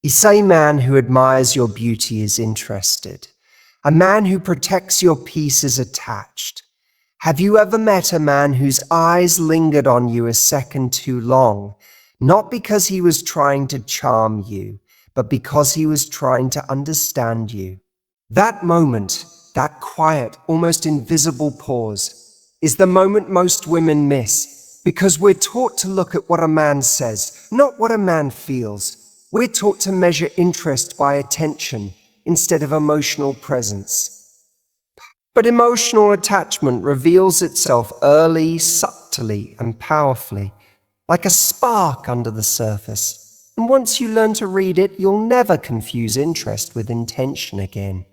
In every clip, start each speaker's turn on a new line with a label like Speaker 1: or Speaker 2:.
Speaker 1: A man who admires your beauty is interested. A man who protects your peace is attached. Have you ever met a man whose eyes lingered on you a second too long, not because he was trying to charm you, but because he was trying to understand you? That moment, that quiet, almost invisible pause, is the moment most women miss, because we're taught to look at what a man says, not what a man feels. We're taught to measure interest by attention instead of emotional presence. But emotional attachment reveals itself early, subtly, and powerfully, like a spark under the surface. And once you learn to read it, you'll never confuse interest with intention again.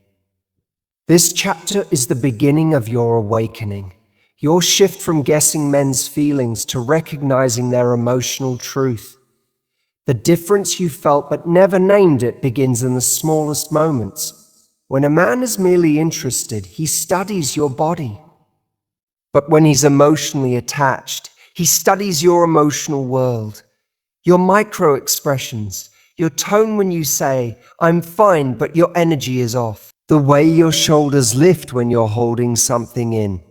Speaker 1: This chapter is the beginning of your awakening, your shift from guessing men's feelings to recognizing their emotional truth. The difference you felt but never named it begins in the smallest moments. When a man is merely interested, he studies your body. But when he's emotionally attached, he studies your emotional world, your micro-expressions, your tone when you say, "I'm fine, but your energy is off," the way your shoulders lift when you're holding something in.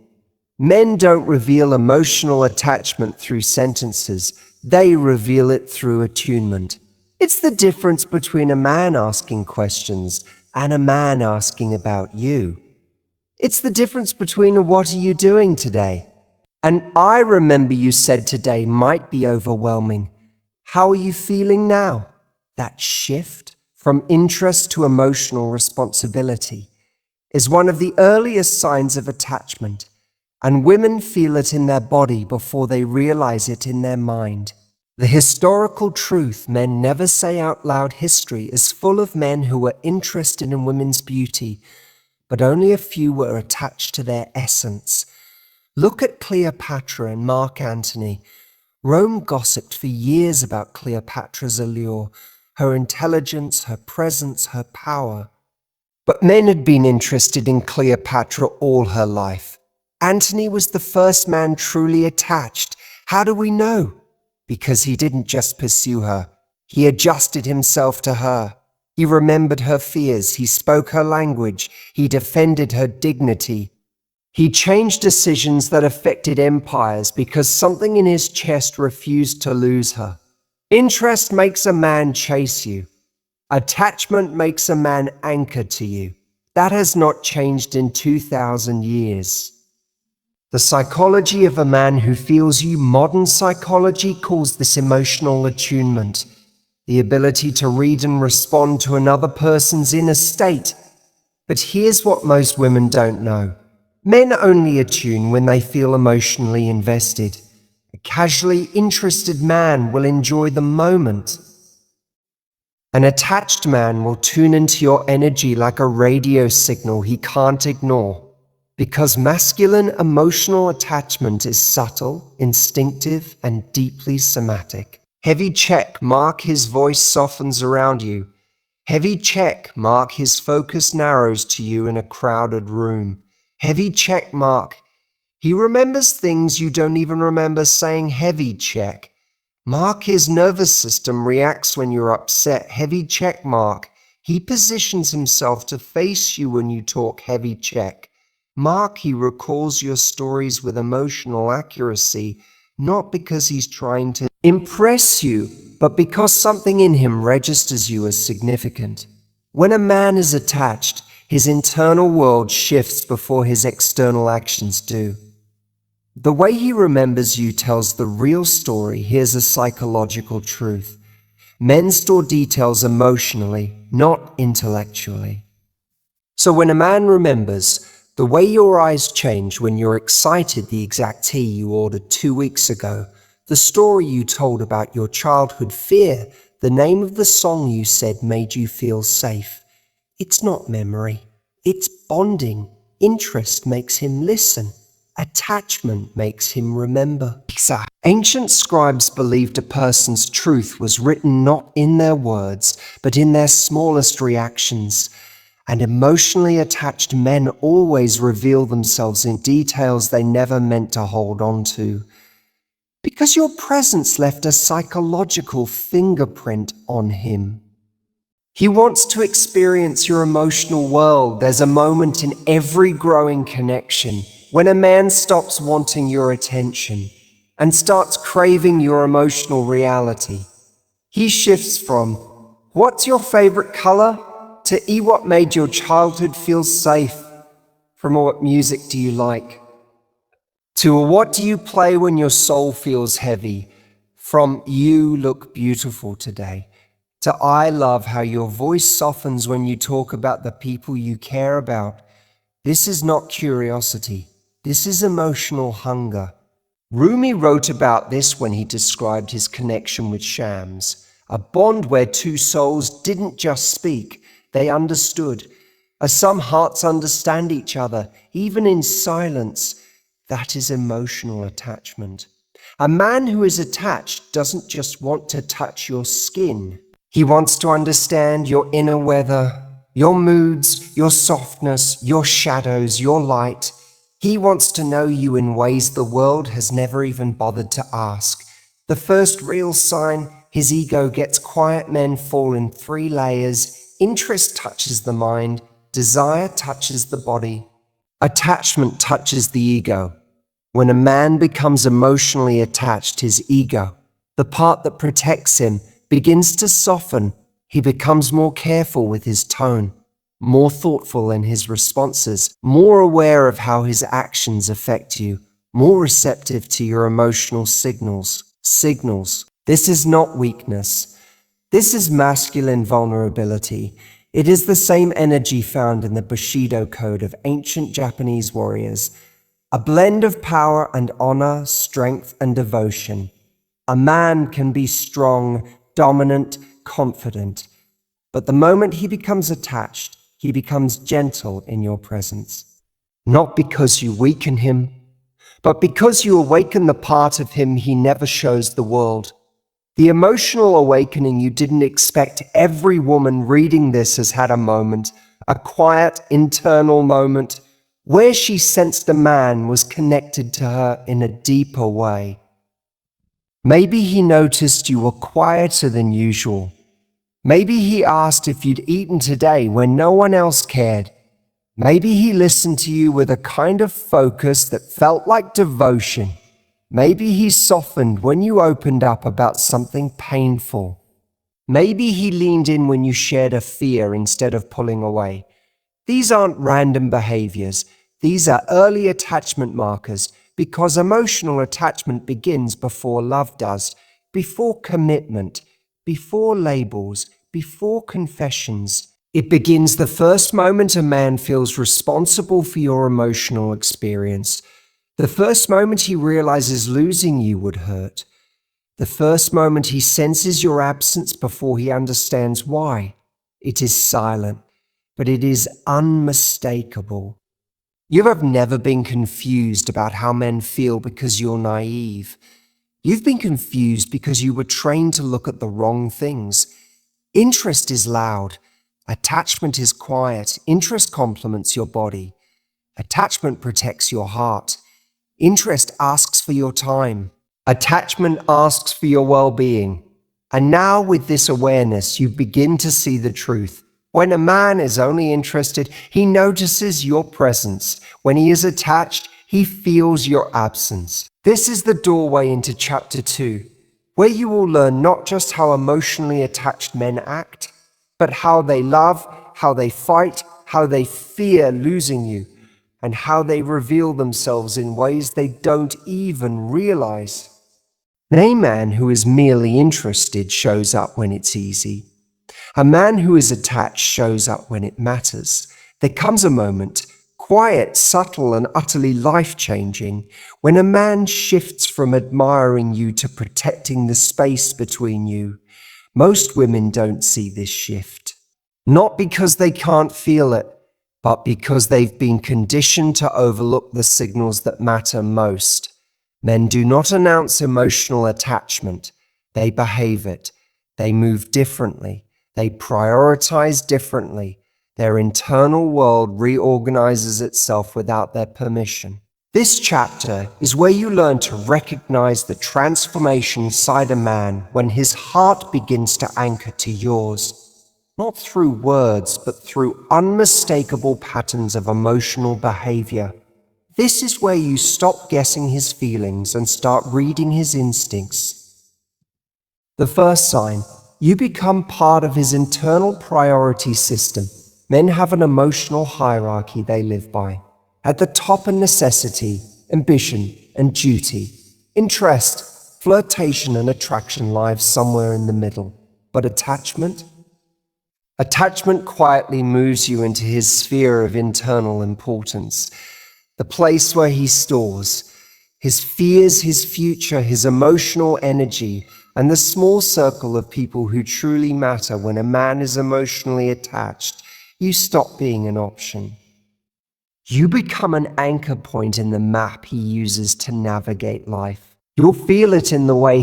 Speaker 1: Men don't reveal emotional attachment through sentences. They reveal it through attunement. It's the difference between a man asking questions and a man asking about you. It's the difference between a "what are you doing today?" and "I remember you said today" might be overwhelming. How are you feeling now? That shift from interest to emotional responsibility is one of the earliest signs of attachment, and women feel it in their body before they realize it in their mind. The historical truth men never say out loud: history is full of men who were interested in women's beauty, but only a few were attached to their essence. Look at Cleopatra and Mark Antony. Rome gossiped for years about Cleopatra's allure, her intelligence, her presence, her power. But men had been interested in Cleopatra all her life. Antony was the first man truly attached. How do we know? Because he didn't just pursue her. He adjusted himself to her. He remembered her fears. He spoke her language. He defended her dignity. He changed decisions that affected empires because something in his chest refused to lose her. Interest makes a man chase you. Attachment makes a man anchor to you. That has not changed in 2,000 years. The psychology of a man who feels you, modern psychology calls this emotional attunement, the ability to read and respond to another person's inner state. But here's what most women don't know. Men only attune when they feel emotionally invested. A casually interested man will enjoy the moment. An attached man will tune into your energy like a radio signal he can't ignore. Because masculine emotional attachment is subtle, instinctive, and deeply somatic. Heavy check, mark his voice softens around you. Heavy check, mark his focus narrows to you in a crowded room. Heavy check mark, he remembers things you don't even remember saying. Heavy check mark, his nervous system reacts when you're upset. Heavy check mark, he positions himself to face you when you talk. Heavy check mark, he recalls your stories with emotional accuracy, not because he's trying to impress you, but because something in him registers you as significant. When a man is attached, his internal world shifts before his external actions do. The way he remembers you tells the real story. Here's a psychological truth. Men store details emotionally, not intellectually. So when a man remembers, the way your eyes change when you're excited, the exact tea you ordered 2 weeks ago, the story you told about your childhood fear, the name of the song you said made you feel safe. It's not memory, it's bonding. Interest makes him listen. Attachment makes him remember. Ancient scribes believed a person's truth was written not in their words, but in their smallest reactions. And emotionally attached men always reveal themselves in details they never meant to hold on to. Because your presence left a psychological fingerprint on him. He wants to experience your emotional world. There's a moment in every growing connection when a man stops wanting your attention and starts craving your emotional reality. He shifts from, "What's your favorite color?" to what made your childhood feel safe, from what music do you like, to what do you play when your soul feels heavy, from you look beautiful today, to I love how your voice softens when you talk about the people you care about. This is not curiosity. This is emotional hunger. Rumi wrote about this when he described his connection with Shams, a bond where two souls didn't just speak, they understood. As some hearts understand each other, even in silence, that is emotional attachment. A man who is attached doesn't just want to touch your skin. He wants to understand your inner weather, your moods, your softness, your shadows, your light. He wants to know you in ways the world has never even bothered to ask. The first real sign his ego gets quiet men fall in 3 layers. Interest touches the mind, desire touches the body, attachment touches the ego. When a man becomes emotionally attached, his ego, the part that protects him, begins to soften. He becomes more careful with his tone, more thoughtful in his responses, more aware of how his actions affect you, more receptive to your emotional signals. This is not weakness. This is masculine vulnerability. It is the same energy found in the Bushido code of ancient Japanese warriors, a blend of power and honor, strength and devotion. A man can be strong, dominant, confident, but the moment he becomes attached, he becomes gentle in your presence. Not because you weaken him, but because you awaken the part of him he never shows the world. The emotional awakening you didn't expect. Every woman reading this has had a moment, a quiet internal moment, where she sensed a man was connected to her in a deeper way. Maybe he noticed you were quieter than usual. Maybe he asked if you'd eaten today when no one else cared. Maybe he listened to you with a kind of focus that felt like devotion. Maybe he softened when you opened up about something painful. Maybe he leaned in when you shared a fear instead of pulling away. These aren't random behaviors. These are early attachment markers, because emotional attachment begins before love does, before commitment, before labels, before confessions. It begins the first moment a man feels responsible for your emotional experience. The first moment he realizes losing you would hurt. The first moment he senses your absence before he understands why. It is silent, but it is unmistakable. You have never been confused about how men feel because you're naive. You've been confused because you were trained to look at the wrong things. Interest is loud. Attachment is quiet. Interest complements your body. Attachment protects your heart. Interest asks for your time. Attachment asks for your well-being. And now with this awareness, you begin to see the truth. When a man is only interested, he notices your presence. When he is attached, he feels your absence. This is the doorway into chapter 2, where you will learn not just how emotionally attached men act, but how they love, how they fight, how they fear losing you, and how they reveal themselves in ways they don't even realize. A man who is merely interested shows up when it's easy. A man who is attached shows up when it matters. There comes a moment, quiet, subtle, and utterly life-changing, when a man shifts from admiring you to protecting the space between you. Most women don't see this shift. Not because they can't feel it, but because they've been conditioned to overlook the signals that matter most. Men do not announce emotional attachment. They behave it. They move differently. They prioritize differently. Their internal world reorganizes itself without their permission. This chapter is where you learn to recognize the transformation inside a man when his heart begins to anchor to yours. not through words, but through unmistakable patterns of emotional behavior. This is where you stop guessing his feelings and start reading his instincts. The first sign, you become part of his internal priority system. Men have an emotional hierarchy they live by. At the top are necessity, ambition, and duty. Interest, flirtation, and attraction lies somewhere in the middle. But attachment? Attachment quietly moves you into his sphere of internal importance, the place where he stores his fears, his future, his emotional energy, and the small circle of people who truly matter. When a man is emotionally attached, you stop being an option. You become an anchor point in the map he uses to navigate life. You'll feel it in the way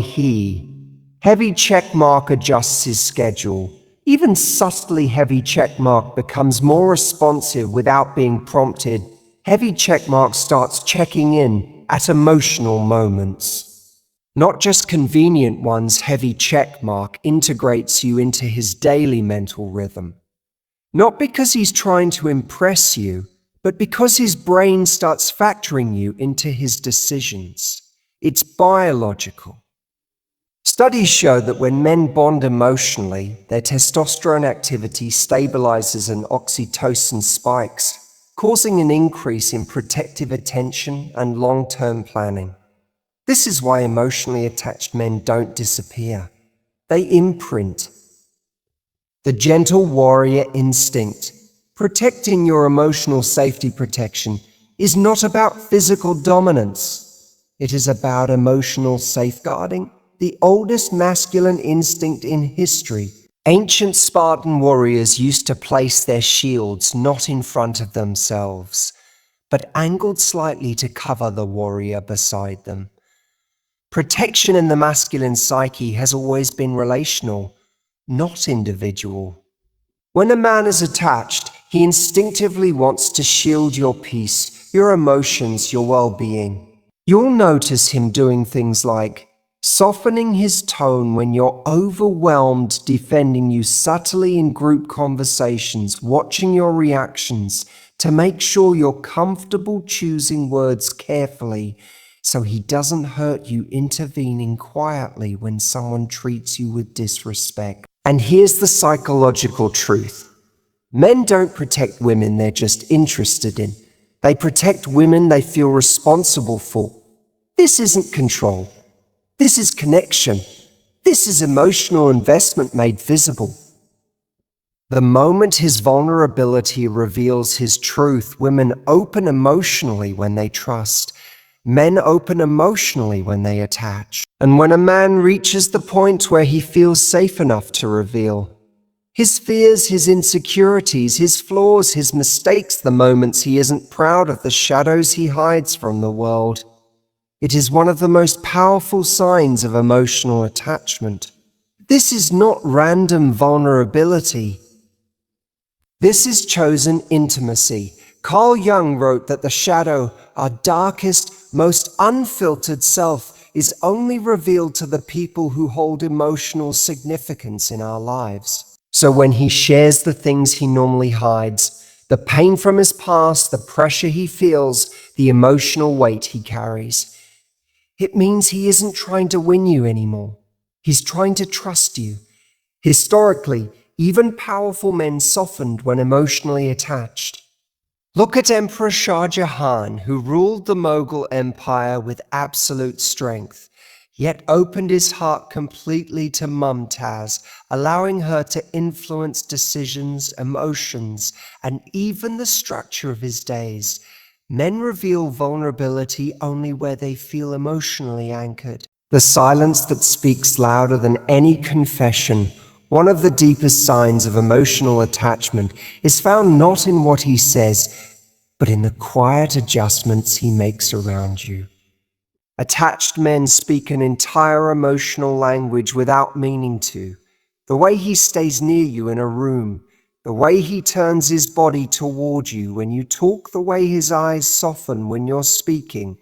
Speaker 1: heavy check mark adjusts his schedule. Even subtly heavy check mark becomes more responsive without being prompted. Heavy check mark starts checking in at emotional moments. Not just convenient ones, heavy check mark integrates you into his daily mental rhythm. Not because he's trying to impress you, but because his brain starts factoring you into his decisions. It's biological. Studies show that when men bond emotionally, their testosterone activity stabilizes and oxytocin spikes, causing an increase in protective attention and long-term planning. This is why emotionally attached men don't disappear. They imprint. The gentle warrior instinct, protecting your emotional safety protection, is not about physical dominance. It is about emotional safeguarding, the oldest masculine instinct in history. Ancient Spartan warriors used to place their shields not in front of themselves, but angled slightly to cover the warrior beside them. Protection in the masculine psyche has always been relational, not individual. When a man is attached, he instinctively wants to shield your peace, your emotions, your well-being. You'll notice him doing things like softening his tone when you're overwhelmed, defending you subtly in group conversations, watching your reactions to make sure you're comfortable, choosing words carefully so he doesn't hurt you, intervening quietly when someone treats you with disrespect. And here's the psychological truth. Men don't protect women they're just interested in. They protect women they feel responsible for. This isn't control. This is connection. This is emotional investment made visible. The moment his vulnerability reveals his truth, women open emotionally when they trust. Men open emotionally when they attach. And when a man reaches the point where he feels safe enough to reveal his fears, his insecurities, his flaws, his mistakes, the moments he isn't proud of, the shadows he hides from the world, it is one of the most powerful signs of emotional attachment. This is not random vulnerability. This is chosen intimacy. Carl Jung wrote that the shadow, our darkest, most unfiltered self, is only revealed to the people who hold emotional significance in our lives. So when he shares the things he normally hides, the pain from his past, the pressure he feels, the emotional weight he carries, it means he isn't trying to win you anymore. He's trying to trust you. Historically, even powerful men softened when emotionally attached. Look at Emperor Shah Jahan, who ruled the Mughal Empire with absolute strength, yet opened his heart completely to Mumtaz, allowing her to influence decisions, emotions, and even the structure of his days. Men reveal vulnerability only where they feel emotionally anchored. The silence that speaks louder than any confession. One of the deepest signs of emotional attachment is found not in what he says, but in the quiet adjustments he makes around you. Attached men speak an entire emotional language without meaning to. The way he stays near you in a room, the way he turns his body toward you when you talk, the way his eyes soften when you're speaking,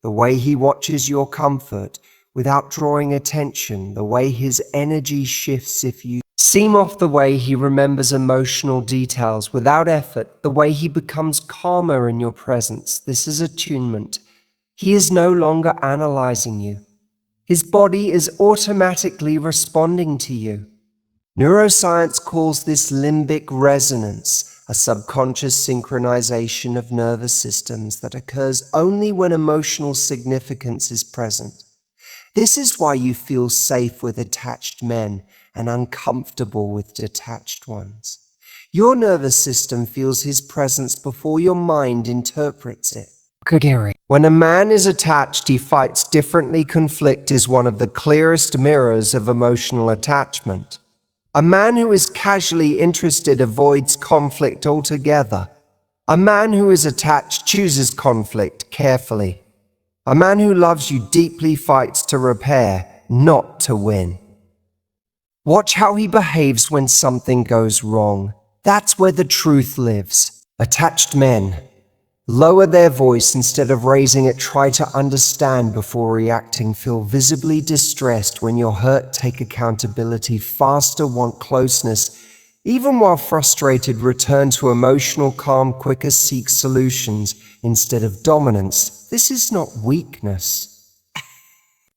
Speaker 1: the way he watches your comfort without drawing attention, the way his energy shifts if you Seam off the way he remembers emotional details without effort, the way he becomes calmer in your presence. This is attunement. He is no longer analyzing you. His body is automatically responding to you. Neuroscience calls this limbic resonance, a subconscious synchronization of nervous systems that occurs only when emotional significance is present. This is why you feel safe with attached men and uncomfortable with detached ones. Your nervous system feels his presence before your mind interprets it. When a man is attached, he fights differently. Conflict is one of the clearest mirrors of emotional attachment. A man who is casually interested avoids conflict altogether. A man who is attached chooses conflict carefully. A man who loves you deeply fights to repair, not to win. Watch how he behaves when something goes wrong. That's where the truth lives. Attached men lower their voice instead of raising it. Try to understand before reacting. Feel visibly distressed when you're hurt. Take accountability faster. Want closeness. Even while frustrated, return to emotional calm quicker. Seek solutions instead of dominance. This is not weakness.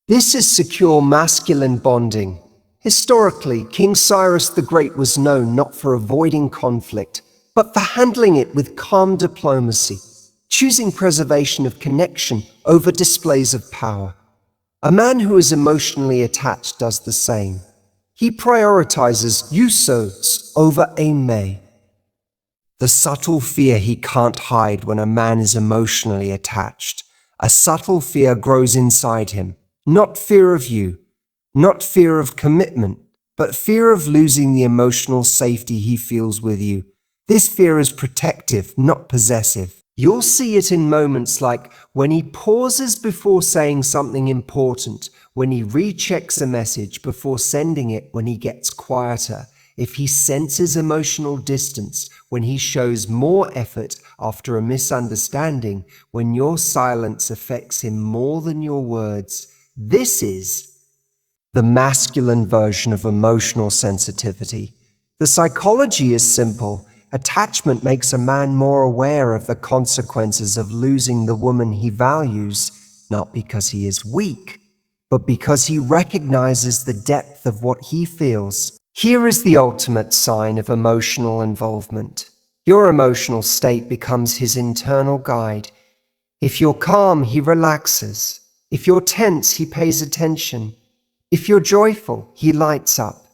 Speaker 1: This is secure masculine bonding. Historically, King Cyrus the Great was known not for avoiding conflict, but for handling it with calm diplomacy, choosing preservation of connection over displays of power. A man who is emotionally attached does the same. He prioritizes usos over aime. The subtle fear he can't hide when a man is emotionally attached. A subtle fear grows inside him. Not fear of you, not fear of commitment, but fear of losing the emotional safety he feels with you. This fear is protective, not possessive. You'll see it in moments like when he pauses before saying something important, when he rechecks a message before sending it, when he gets quieter, if he senses emotional distance, when he shows more effort after a misunderstanding, when your silence affects him more than your words. This is the masculine version of emotional sensitivity. The psychology is simple. Attachment makes a man more aware of the consequences of losing the woman he values, not because he is weak, but because he recognizes the depth of what he feels. Here is the ultimate sign of emotional involvement. Your emotional state becomes his internal guide. If you're calm, he relaxes. If you're tense, he pays attention. If you're joyful, he lights up.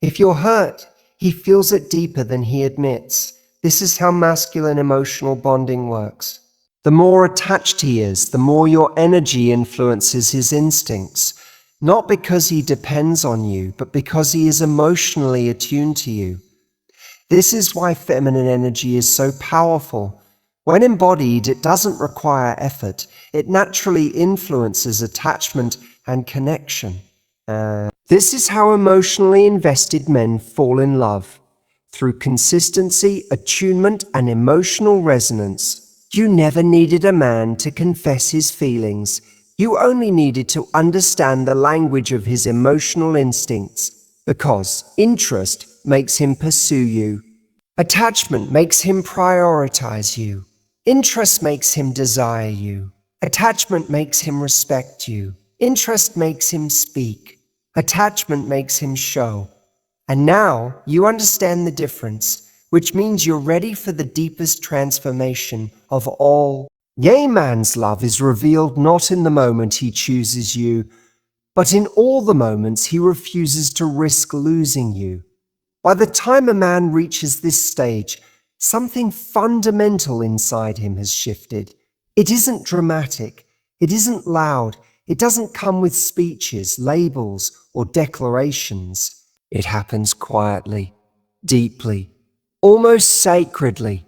Speaker 1: If you're hurt, he feels it deeper than he admits. This is how masculine emotional bonding works. The more attached he is, the more your energy influences his instincts, not because he depends on you, but because he is emotionally attuned to you. This is why feminine energy is so powerful. When embodied, it doesn't require effort. It naturally influences attachment and connection. This is how emotionally invested men fall in love. Through consistency, attunement, and emotional resonance. You never needed a man to confess his feelings. You only needed to understand the language of his emotional instincts, because interest makes him pursue you. Attachment makes him prioritize you. Interest makes him desire you. Attachment makes him respect you. Interest makes him speak. Attachment makes him show. And now you understand the difference, which means you're ready for the deepest transformation of all. Yea, man's love is revealed not in the moment he chooses you, but in all the moments he refuses to risk losing you. By the time a man reaches this stage, something fundamental inside him has shifted. It isn't dramatic. It isn't loud. It doesn't come with speeches, labels, or declarations. It happens quietly, deeply, almost sacredly.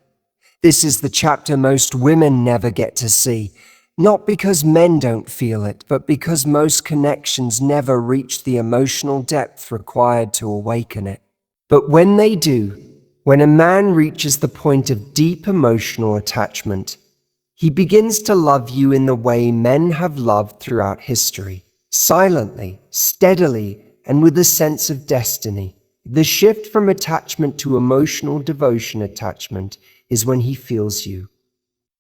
Speaker 1: This is the chapter most women never get to see, not because men don't feel it, but because most connections never reach the emotional depth required to awaken it. But when they do, when a man reaches the point of deep emotional attachment, he begins to love you in the way men have loved throughout history, silently, steadily, and with a sense of destiny. The shift from attachment to emotional devotion attachment is when he feels you.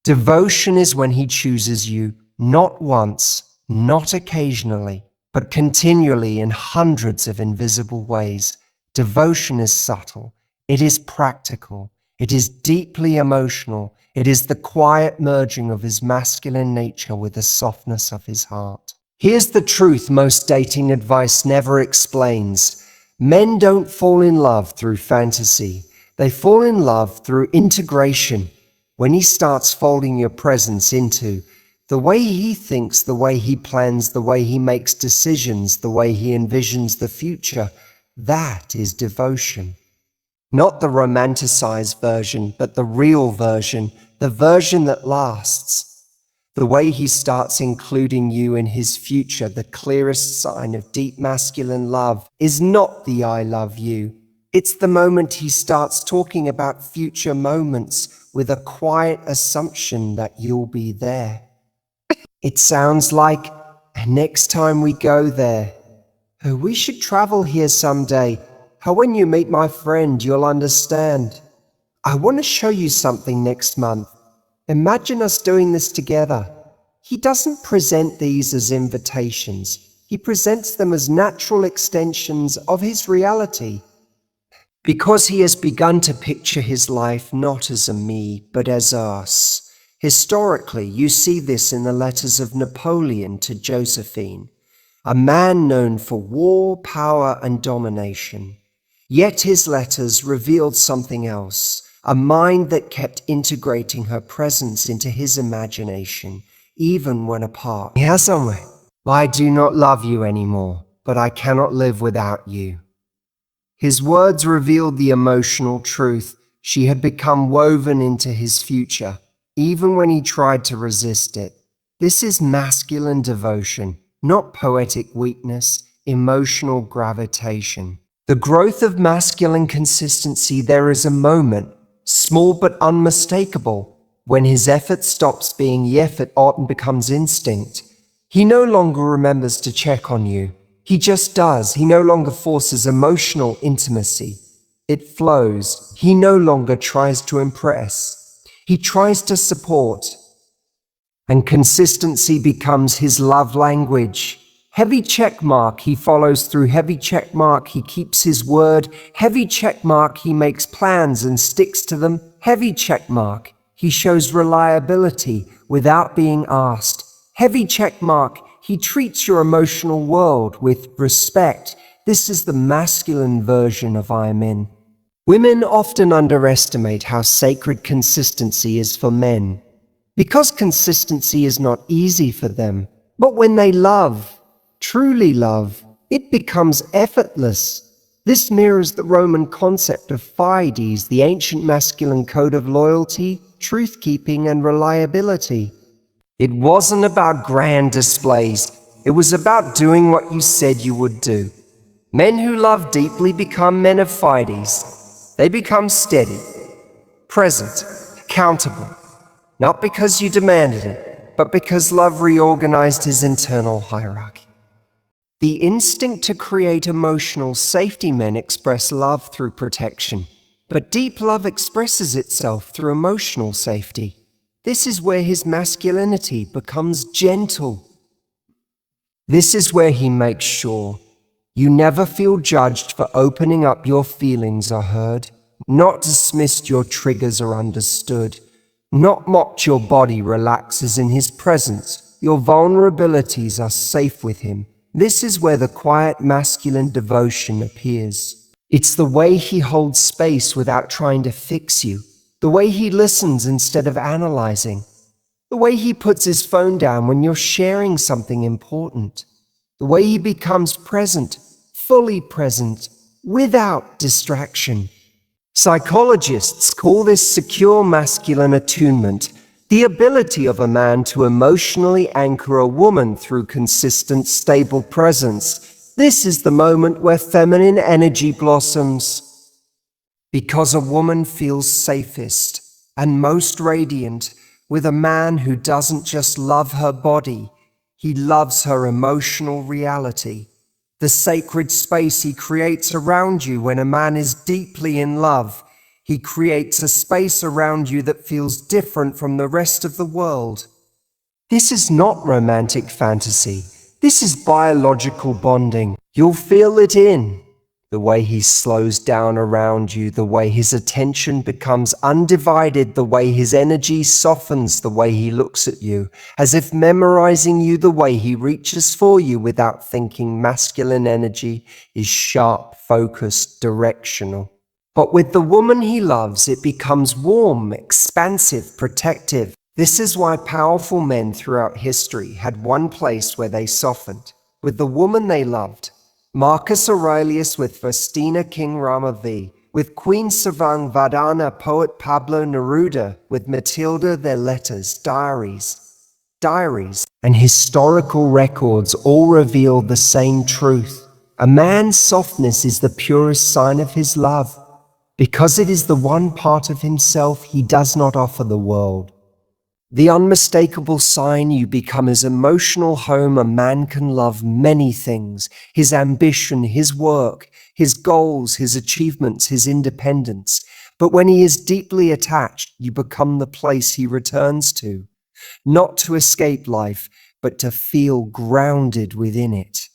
Speaker 1: Devotion is when he chooses you, not once, not occasionally, but continually in hundreds of invisible ways. Devotion is subtle. It is practical. It is deeply emotional. It is the quiet merging of his masculine nature with the softness of his heart. Here's the truth most dating advice never explains. Men don't fall in love through fantasy. They fall in love through integration. When he starts folding your presence into the way he thinks, the way he plans, the way he makes decisions, the way he envisions the future, that is devotion. Not the romanticized version, but the real version, the version that lasts. The way he starts including you in his future, the clearest sign of deep masculine love, is not the "I love you." It's the moment he starts talking about future moments with a quiet assumption that you'll be there. It sounds like, "Next time we go there, we should travel here someday. When you meet my friend, you'll understand. I want to show you something next month. Imagine us doing this together." He doesn't present these as invitations. He presents them as natural extensions of his reality. Because he has begun to picture his life not as a me, but as us. Historically, you see this in the letters of Napoleon to Josephine, a man known for war, power, and domination. Yet his letters revealed something else, a mind that kept integrating her presence into his imagination, even when apart. I do not love you anymore, but I cannot live without you. His words revealed the emotional truth. She had become woven into his future, even when he tried to resist it. This is masculine devotion, not poetic weakness, emotional gravitation. The growth of masculine consistency, there is a moment, small but unmistakable, when his effort stops being effort and becomes instinct. He no longer remembers to check on you. He just does. He no longer forces emotional intimacy. It flows. He no longer tries to impress. He tries to support. And consistency becomes his love language. Heavy check mark, he follows through. Heavy check mark, he keeps his word. Heavy check mark, he makes plans and sticks to them. Heavy check mark, he shows reliability without being asked. Heavy check mark, he treats your emotional world with respect. This is the masculine version of I am in. Women often underestimate how sacred consistency is for men, because consistency is not easy for them. But when they love, truly love, it becomes effortless. This mirrors the Roman concept of fides, the ancient masculine code of loyalty, truth-keeping, and reliability. It wasn't about grand displays. It was about doing what you said you would do. Men who love deeply become men of fides. They become steady, present, accountable, not because you demanded it, but because love reorganized his internal hierarchy. The instinct to create emotional safety. Men express love through protection, but deep love expresses itself through emotional safety. This is where his masculinity becomes gentle. This is where he makes sure you never feel judged for opening up your feelings are heard, not dismissed your triggers are understood, not mocked your body relaxes in his presence, your vulnerabilities are safe with him. This is where the quiet masculine devotion appears. It's the way he holds space without trying to fix you, the way he listens instead of analyzing, the way he puts his phone down when you're sharing something important, the way he becomes present, fully present, without distraction. Psychologists call this secure masculine attunement, the ability of a man to emotionally anchor a woman through consistent, stable presence. This is the moment where feminine energy blossoms. Because a woman feels safest and most radiant with a man who doesn't just love her body, he loves her emotional reality. the sacred space he creates around you when a man is deeply in love. He creates a space around you that feels different from the rest of the world. This is not romantic fantasy. This is biological bonding. You'll feel it in the way he slows down around you, the way his attention becomes undivided, the way his energy softens, the way he looks at you, as if memorizing you, the way he reaches for you without thinking. Masculine energy is sharp, focused, directional. But with the woman he loves, it becomes warm, expansive, protective. This is why powerful men throughout history had one place where they softened, with the woman they loved. Marcus Aurelius with Faustina, King Rama V, with Queen Savang-Vardhana, poet Pablo Neruda, with Matilda, their letters, diaries, and historical records all reveal the same truth. A man's softness is the purest sign of his love, because it is the one part of himself he does not offer the world. The unmistakable sign you become his emotional home. A man can love many things: his ambition, his work, his goals, his achievements, his independence. But when he is deeply attached, you become the place he returns to, not to escape life, but to feel grounded within it.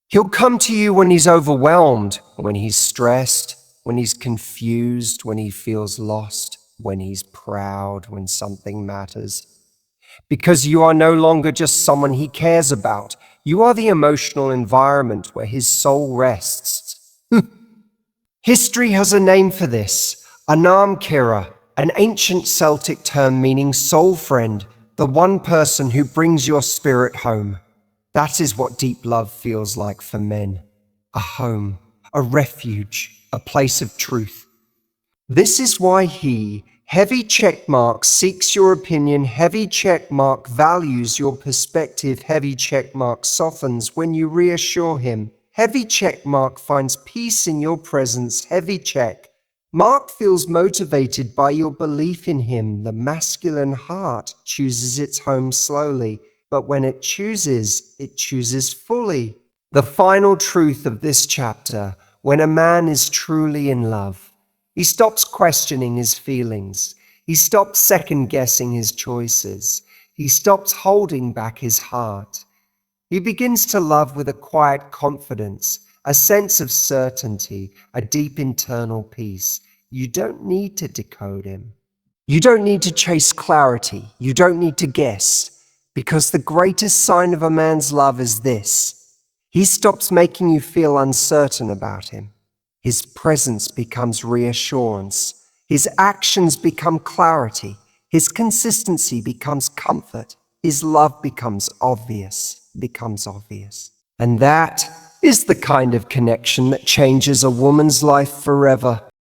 Speaker 1: He'll come to you when he's overwhelmed, when he's stressed, when he's confused, when he feels lost, when he's proud, when something matters. Because you are no longer just someone he cares about. You are the emotional environment where his soul rests. History has a name for this: Anam Kira, an ancient Celtic term meaning soul friend, the one person who brings your spirit home. That is what deep love feels like for men. A home, a refuge, a place of truth. This is why he, heavy checkmark, seeks your opinion. Heavy checkmark values your perspective. Heavy checkmark softens when you reassure him. Heavy checkmark finds peace in your presence. Heavy check Mark feels motivated by your belief in him. The masculine heart chooses its home slowly, but when it chooses fully. The final truth of this chapter: when a man is truly in love, he stops questioning his feelings. He stops second-guessing his choices. He stops holding back his heart. He begins to love with a quiet confidence, a sense of certainty, a deep internal peace. You don't need to decode him. You don't need to chase clarity. You don't need to guess. Because the greatest sign of a man's love is this: he stops making you feel uncertain about him. His presence becomes reassurance. His actions become clarity. His consistency becomes comfort. His love becomes obvious. And that is the kind of connection that changes a woman's life forever.